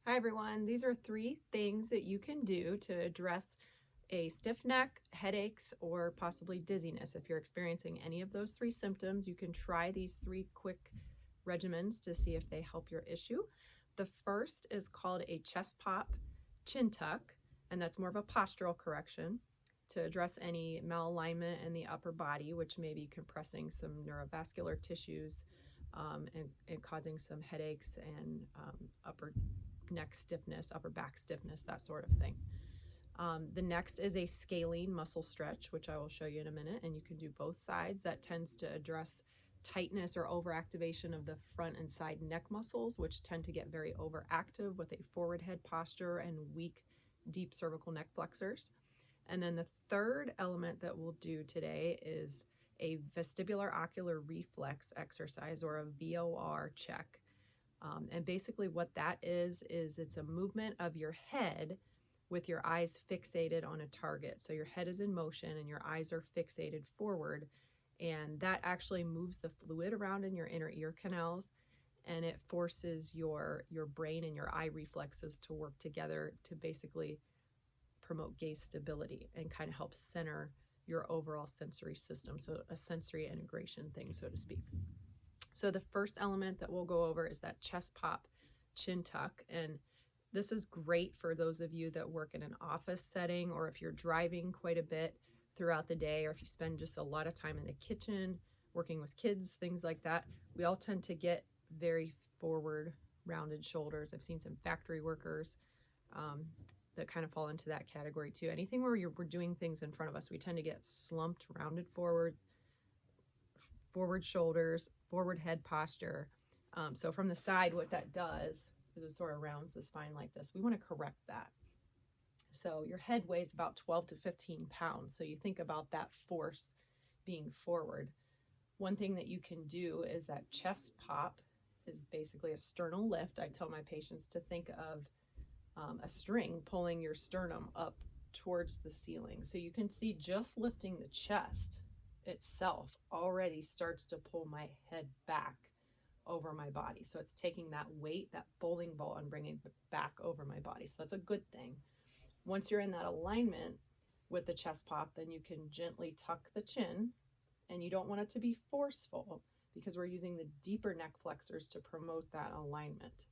Hi everyone, these are 3 things that you can do to address a stiff neck, headaches, or possibly dizziness. If you're experiencing any of those 3 symptoms, you can try these 3 quick regimens to see if they help your issue. The first is called a chest pop chin tuck, and that's more of a postural correction to address any malalignment in the upper body, which may be compressing some neurovascular tissues and causing some headaches and upper neck stiffness, upper back stiffness, that sort of thing. The next is a scalene muscle stretch, which I will show you in a minute, and you can do both sides. That tends to address tightness or overactivation of the front and side neck muscles, which tend to get very overactive with a forward head posture and weak, deep cervical neck flexors. And then the third element that we'll do today is a vestibular ocular reflex exercise, or a VOR check. And basically what that is it's a movement of your head with your eyes fixated on a target. So your head is in motion and your eyes are fixated forward, and that actually moves the fluid around in your inner ear canals, and it forces your brain and your eye reflexes to work together to basically promote gaze stability and kind of help center your overall sensory system. So a sensory integration thing, so to speak. So the first element that we'll go over is that chest pop chin tuck. And this is great for those of you that work in an office setting, or if you're driving quite a bit throughout the day, or if you spend just a lot of time in the kitchen working with kids, things like that. We all tend to get very forward rounded shoulders. I've seen some factory workers that kind of fall into that category too. Anything where we're doing things in front of us, we tend to get slumped, rounded forward shoulders, forward head posture. So from the side, what that does is it sort of rounds the spine like this. We want to correct that. So your head weighs about 12 to 15 pounds. So you think about that force being forward. One thing that you can do is that chest pop is basically a sternal lift. I tell my patients to think of a string pulling your sternum up towards the ceiling. So you can see just lifting the chest itself already starts to pull my head back over my body. So it's taking that weight, that bowling ball, and bringing it back over my body. So that's a good thing. Once you're in that alignment with the chest pop, then you can gently tuck the chin, and you don't want it to be forceful because we're using the deeper neck flexors to promote that alignment.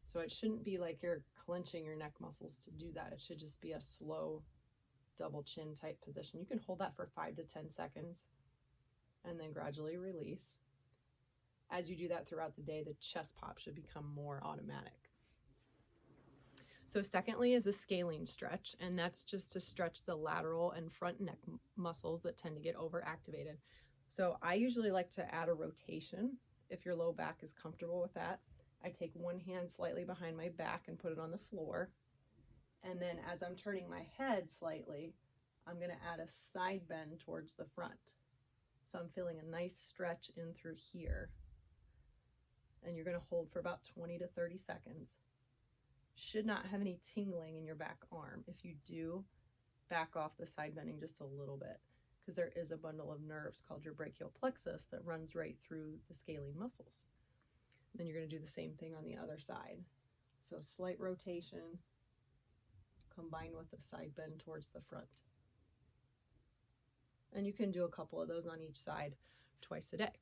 So it shouldn't be like you're clenching your neck muscles to do that. It should just be a slow double chin type position. You can hold that for 5 to 10 seconds and then gradually release. As you do that throughout the day, the chest pop should become more automatic. So secondly is a scalene stretch, and that's just to stretch the lateral and front neck muscles that tend to get overactivated. So I usually like to add a rotation if your low back is comfortable with that. I take one hand slightly behind my back and put it on the floor. And then as I'm turning my head slightly, I'm going to add a side bend towards the front. So I'm feeling a nice stretch in through here. And you're going to hold for about 20 to 30 seconds. Should not have any tingling in your back arm. If you do, back off the side bending just a little bit, because there is a bundle of nerves called your brachial plexus that runs right through the scalene muscles. Then you're going to do the same thing on the other side. So slight rotation combined with the side bend towards the front. And you can do a couple of those on each side twice a day.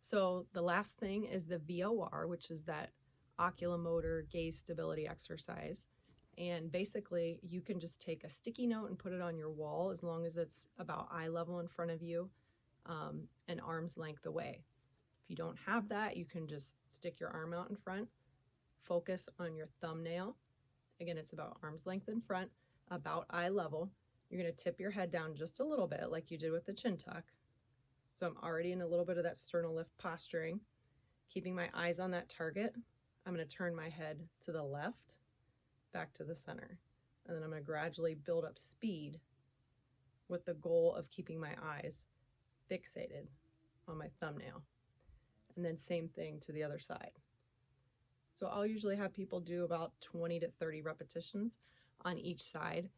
So the last thing is the VOR, which is that oculomotor gaze stability exercise. And basically you can just take a sticky note and put it on your wall as long as it's about eye level in front of you and arm's length away. If you don't have that, you can just stick your arm out in front, focus on your thumbnail. Again, it's about arm's length in front, about eye level. You're going to tip your head down just a little bit like you did with the chin tuck. So I'm already in a little bit of that sternal lift posturing, keeping my eyes on that target. I'm going to turn my head to the left, back to the center, and then I'm going to gradually build up speed with the goal of keeping my eyes fixated on my thumbnail. And then same thing to the other side. So I'll usually have people do about 20 to 30 repetitions on each side.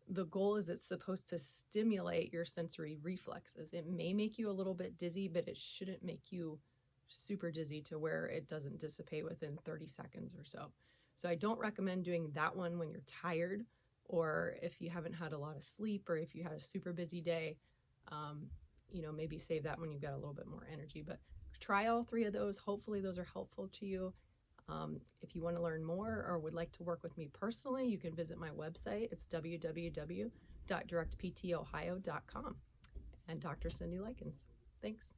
The goal is it's supposed to stimulate your sensory reflexes. It may make you a little bit dizzy, but it shouldn't make you super dizzy to where it doesn't dissipate within 30 seconds or so. So I don't recommend doing that one when you're tired, or if you haven't had a lot of sleep, or if you had a super busy day. Maybe save that when you've got a little bit more energy. But try all three of those. Hopefully those are helpful to you. If you want to learn more or would like to work with me personally, you can visit my website. It's www.directptohio.com. And Dr. Cindy Likens. Thanks.